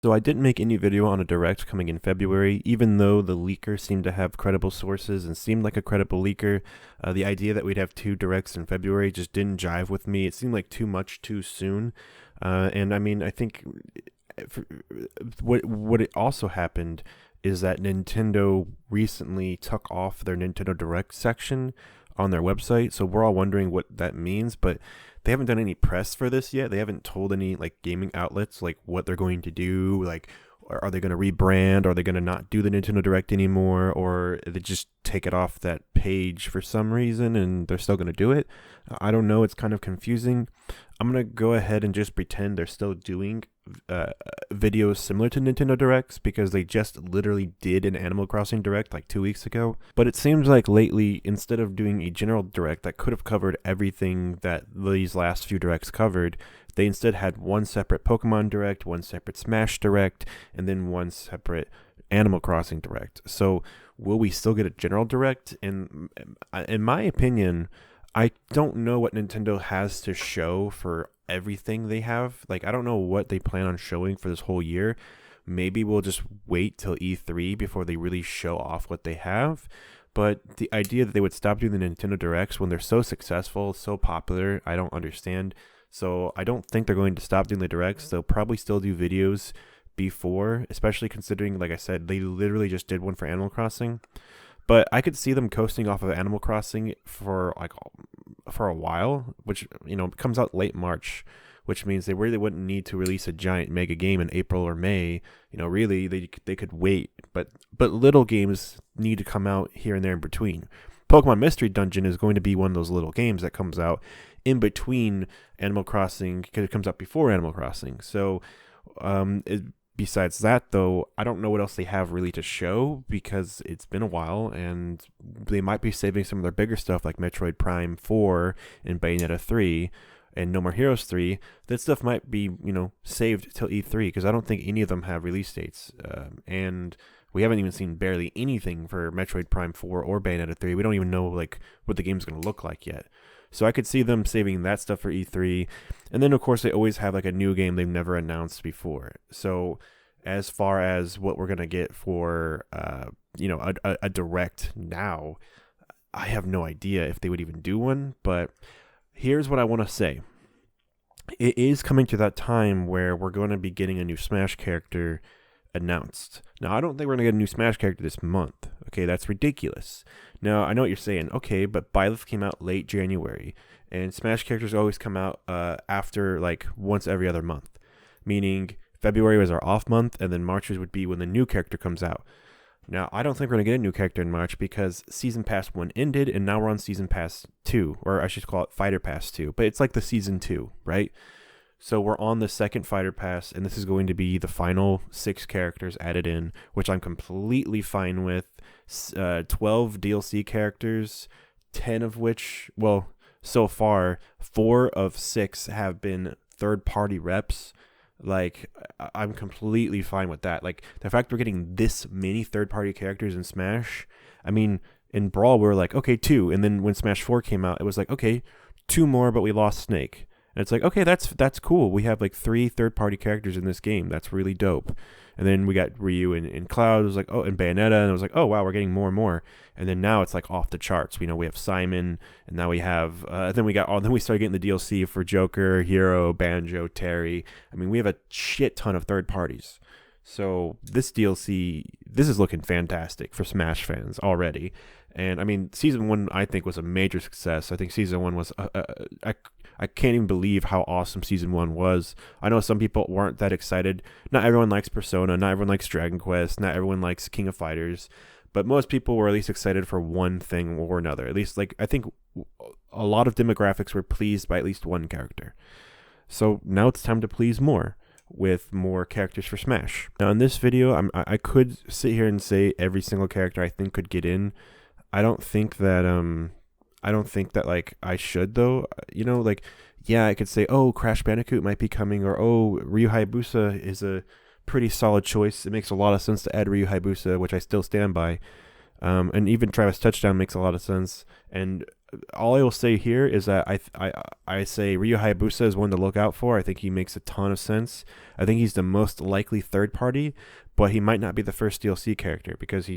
So I didn't make any video on a direct coming in February, even though the leaker seemed to have credible sources and seemed like a credible leaker. The idea that we'd have two directs in February just didn't jive with me. It seemed like too much too soon. And I mean, I think for, what it also happened is that Nintendo recently took off their Nintendo Direct section on their website. So we're all wondering what that means, but they haven't done any press for this yet. They haven't told any like gaming outlets like what they're going to do. Like, are they going to rebrand? Are they going to not do the Nintendo Direct anymore? Or they just take it off that page for some reason and they're still going to do it? I don't know. It's kind of confusing. I'm going to go ahead and just pretend they're still doing uh, videos similar to Nintendo Directs because they just literally did an Animal Crossing Direct like 2 weeks ago. But it seems like lately, instead of doing a general Direct that could have covered everything that these last few Directs covered, they instead had one separate Pokemon Direct, one separate Smash Direct, and then one separate Animal Crossing Direct. So will we still get a general Direct? And in my opinion, I don't know what Nintendo has to show for everything they have. Like, I don't know what they plan on showing for this whole year. Maybe we'll just wait till E3 before they really show off what they have. But the idea that they would stop doing the Nintendo Directs when they're so successful, so popular, I don't understand. So I don't think they're going to stop doing the Directs. They'll probably still do videos before, especially considering, like I said, they literally just did one for Animal Crossing. But I could see them coasting off of Animal Crossing for a while, which comes out late March, which means they really wouldn't need to release a giant mega game in April or May. Really they could wait, but little games need to come out here and there in between. Pokemon Mystery Dungeon is going to be one of those little games that comes out in between Animal Crossing because it comes out before Animal Crossing. So besides that, though, I don't know what else they have really to show because it's been a while and they might be saving some of their bigger stuff like Metroid Prime 4 and Bayonetta 3 and No More Heroes 3. That stuff might be, saved till E3 because I don't think any of them have release dates. And we haven't even seen barely anything for Metroid Prime 4 or Bayonetta 3. We don't even know like what the game's going to look like yet. So I could see them saving that stuff for E3. And then, of course, they always have like a new game they've never announced before. So as far as what we're going to get for, a direct now, I have no idea if they would even do one. But here's what I want to say. It is coming to that time where we're going to be getting a new Smash character announced. Now, I don't think we're going to get a new Smash character this month. Okay, that's ridiculous. Now, I know what you're saying. Okay, but Byleth came out late January, and Smash characters always come out after like once every other month, meaning February was our off month, and then March would be when the new character comes out. Now, I don't think we're going to get a new character in March because Season Pass 1 ended, and now we're on Season Pass 2, or I should call it Fighter Pass 2, but it's like the Season 2, right? So we're on the second Fighter Pass, and this is going to be the final 6 characters added in, which I'm completely fine with. 12 DLC characters, 10 of which, well, so far, 4 of 6 have been third-party reps. Like, I'm completely fine with that. Like, the fact we're getting this many third-party characters in Smash, I mean, in Brawl, we were like, okay, 2. And then when Smash 4 came out, it was like, okay, 2 more, but we lost Snake. And it's like, okay, that's cool. We have like 3 third-party characters in this game. That's really dope. And then we got Ryu and Cloud. It was like, oh, and Bayonetta. And it was like, oh, wow, we're getting more and more. And then now it's like off the charts. We have Simon, and now we have, then we started getting the DLC for Joker, Hero, Banjo, Terry. I mean, we have a shit ton of third parties. So this DLC, this is looking fantastic for Smash fans already. And I mean, Season 1, I think, was a major success. I think Season 1 was, I can't even believe how awesome Season 1 was. I know some people weren't that excited. Not everyone likes Persona. Not everyone likes Dragon Quest. Not everyone likes King of Fighters. But most people were at least excited for one thing or another. At least, like, I think a lot of demographics were pleased by at least one character. So now it's time to please more with more characters for Smash. Now in this video, I could sit here and say every single character I think could get in. I don't think that like I should though. Like, yeah, I could say, oh, Crash Bandicoot might be coming, or oh, Ryu Hayabusa is a pretty solid choice. It makes a lot of sense to add Ryu Hayabusa, which I still stand by. And even Travis Touchdown makes a lot of sense. And all I will say here is that I say Ryu Hayabusa is one to look out for. I think he makes a ton of sense. I think he's the most likely third party, but he might not be the first DLC character because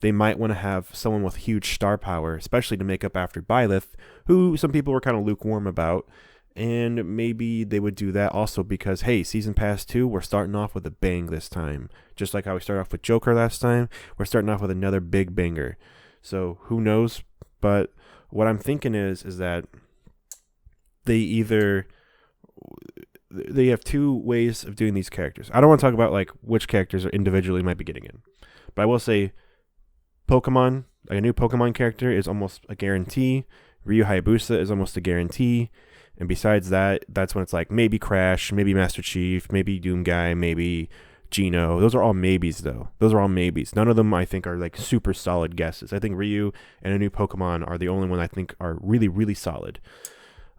they might want to have someone with huge star power, especially to make up after Byleth, who some people were kind of lukewarm about. And maybe they would do that also because, hey, Season Pass 2, we're starting off with a bang this time. Just like how we started off with Joker last time, we're starting off with another big banger. So who knows? But what I'm thinking is that they have two ways of doing these characters. I don't want to talk about like which characters are individually might be getting in, but I will say Pokemon, like a new Pokemon character, is almost a guarantee. Ryu Hayabusa is almost a guarantee. And besides that, that's when it's like maybe Crash, maybe Master Chief, maybe Doomguy, maybe Geno. Those are all maybes, though. Those are all maybes. None of them, I think, are like super solid guesses. I think Ryu and a new Pokemon are the only one I think are really, really solid.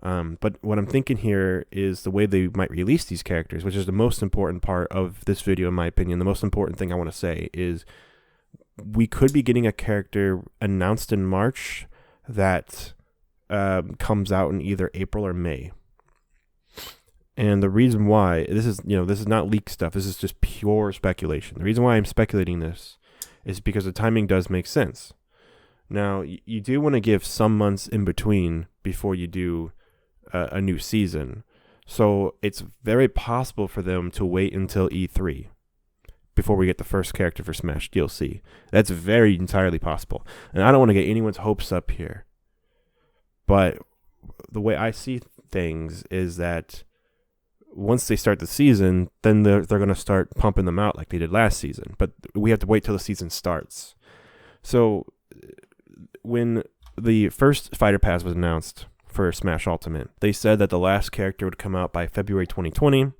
But what I'm thinking here is the way they might release these characters, which is the most important part of this video, in my opinion. The most important thing I want to say is we could be getting a character announced in March that comes out in either April or May. And the reason why, this is not leak stuff, this is just pure speculation. The reason why I'm speculating this is because the timing does make sense. Now, you do want to give some months in between before you do a new season. So it's very possible for them to wait until E3 before we get the first character for Smash DLC. That's very entirely possible. And I don't want to get anyone's hopes up here. But the way I see things is that once they start the season, then they're going to start pumping them out like they did last season. But we have to wait till the season starts. So when the first Fighter Pass was announced for Smash Ultimate, they said that the last character would come out by February 2020.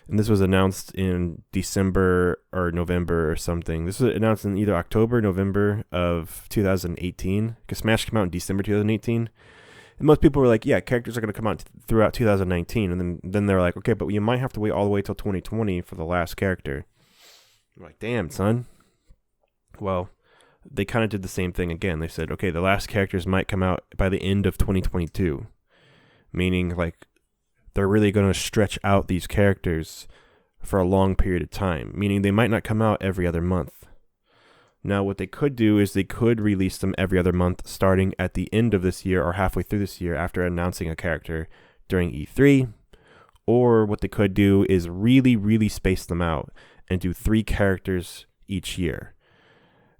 And this was announced in December or November or something. This was announced in either October or November of 2018. Because Smash came out in December 2018. And most people were like, yeah, characters are going to come out throughout 2019. And then they're like, okay, but you might have to wait all the way till 2020 for the last character. I'm like, damn, son. Well, they kind of did the same thing again. They said, okay, the last characters might come out by the end of 2022. Meaning, like, they're really going to stretch out these characters for a long period of time. Meaning they might not come out every other month. Now, what they could do is they could release them every other month starting at the end of this year or halfway through this year after announcing a character during E3. Or what they could do is really, really space them out and do 3 characters each year.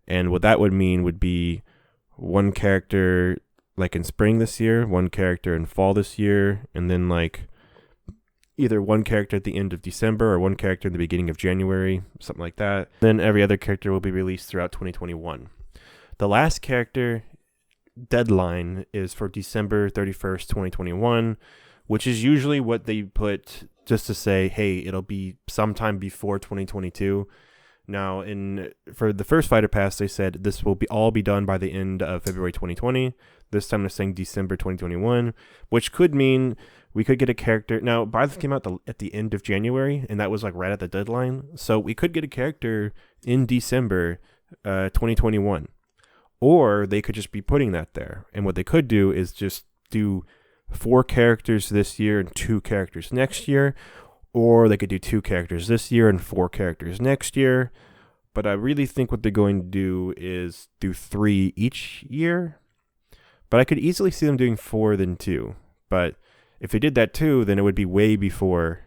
And what that would mean would be one character like in spring this year, one character in fall this year, and then like either one character at the end of December or one character in the beginning of January, something like that. Then every other character will be released throughout 2021. The last character deadline is for December 31st, 2021, which is usually what they put just to say, hey, it'll be sometime before 2022. Now, for the first Fighter Pass, they said this will all be done by the end of February 2020. This time they're saying December 2021, which could mean we could get a character. Now, Byleth came out at the end of January, and that was like right at the deadline. So we could get a character in December 2021. Or they could just be putting that there. And what they could do is just do 4 characters this year and 2 characters next year. Or they could do 2 characters this year and 4 characters next year. But I really think what they're going to do is do 3 each year. But I could easily see them doing 4 than 2. But if they did that too, then it would be way before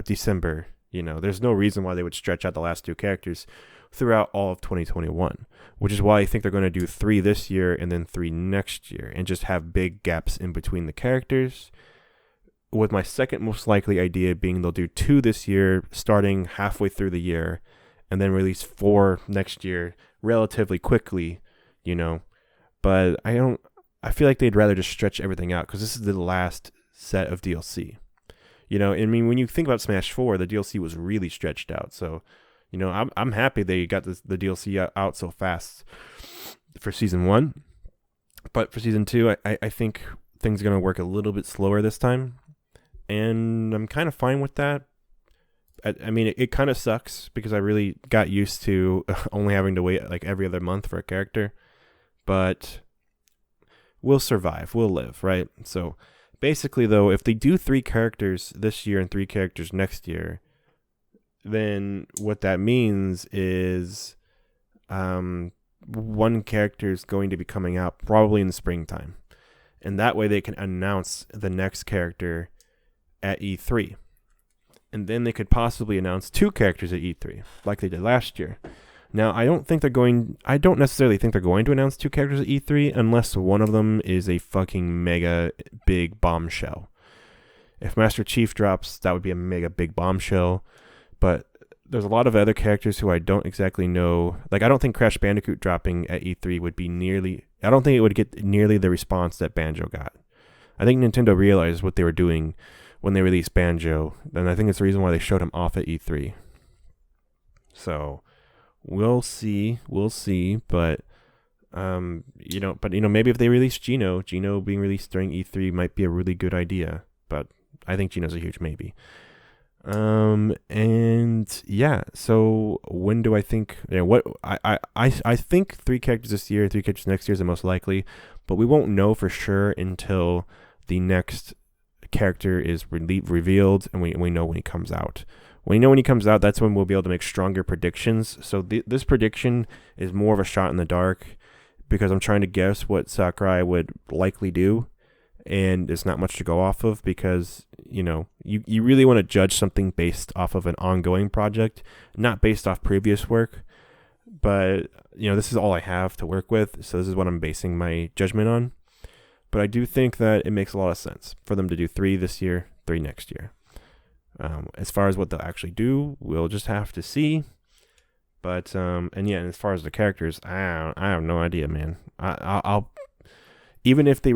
December. You know, there's no reason why they would stretch out the last 2 characters throughout all of 2021, which is why I think they're going to do 3 this year and then 3 next year and just have big gaps in between the characters. With my second most likely idea being they'll do 2 this year starting halfway through the year and then release 4 next year relatively quickly, you know. But I feel like they'd rather just stretch everything out because this is the last set of DLC. You know, I mean, when you think about Smash 4, the DLC was really stretched out. So, you know, I'm happy they got the DLC out so fast for Season 1. But for Season 2, I think things are going to work a little bit slower this time. And I'm kind of fine with that. I mean, it kind of sucks because I really got used to only having to wait like every other month for a character. But we'll survive, we'll live, right? So basically, though, if they do 3 characters this year and 3 characters next year, then what that means is one character is going to be coming out probably in the springtime. And that way they can announce the next character at E3. And then they could possibly announce 2 characters at E3, like they did last year. Now, I don't necessarily think they're going to announce 2 characters at E3 unless one of them is a fucking mega big bombshell. If Master Chief drops, that would be a mega big bombshell. But there's a lot of other characters who I don't exactly know. Like, I don't think Crash Bandicoot dropping at E3 would be I don't think it would get nearly the response that Banjo got. I think Nintendo realized what they were doing when they released Banjo, and I think it's the reason why they showed him off at E3. So, we'll see, but maybe if they release Geno being released during E3 might be a really good idea, but I think Geno's a huge maybe. And yeah, so when do I think, I think 3 characters this year, 3 characters next year is the most likely, but we won't know for sure until the next character is revealed and we know when he comes out. When he comes out, that's when we'll be able to make stronger predictions. So this prediction is more of a shot in the dark because I'm trying to guess what Sakurai would likely do. And there's not much to go off of because, you really want to judge something based off of an ongoing project, not based off previous work. But, this is all I have to work with, so this is what I'm basing my judgment on. But I do think that it makes a lot of sense for them to do 3 this year, 3 next year. As far as what they'll actually do, we'll just have to see. But, and as far as the characters, I have no idea, man. I'll even if they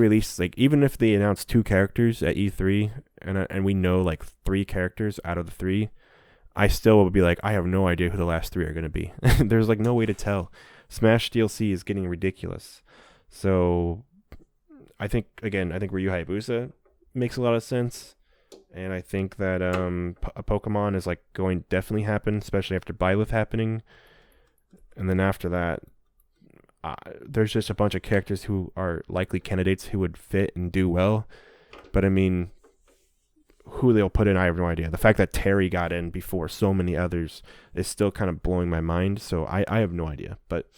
announce 2 characters at E3 and we know 3 characters out of the 3, I still will be I have no idea who the last 3 are going to be. There's no way to tell. Smash DLC is getting ridiculous. So I think Ryu Hayabusa makes a lot of sense. And I think that Pokemon is going to definitely happen, especially after Byleth happening. And then after that, there's just a bunch of characters who are likely candidates who would fit and do well. But I mean, who they'll put in, I have no idea. The fact that Terry got in before so many others is still kind of blowing my mind. So I have no idea. But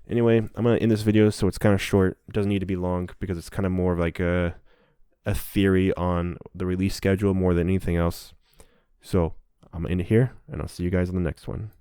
anyway, I'm going to end this video so it's kind of short. It doesn't need to be long because it's kind of more of a theory on the release schedule more than anything else. So I'm going to end it here, and I'll see you guys on the next one.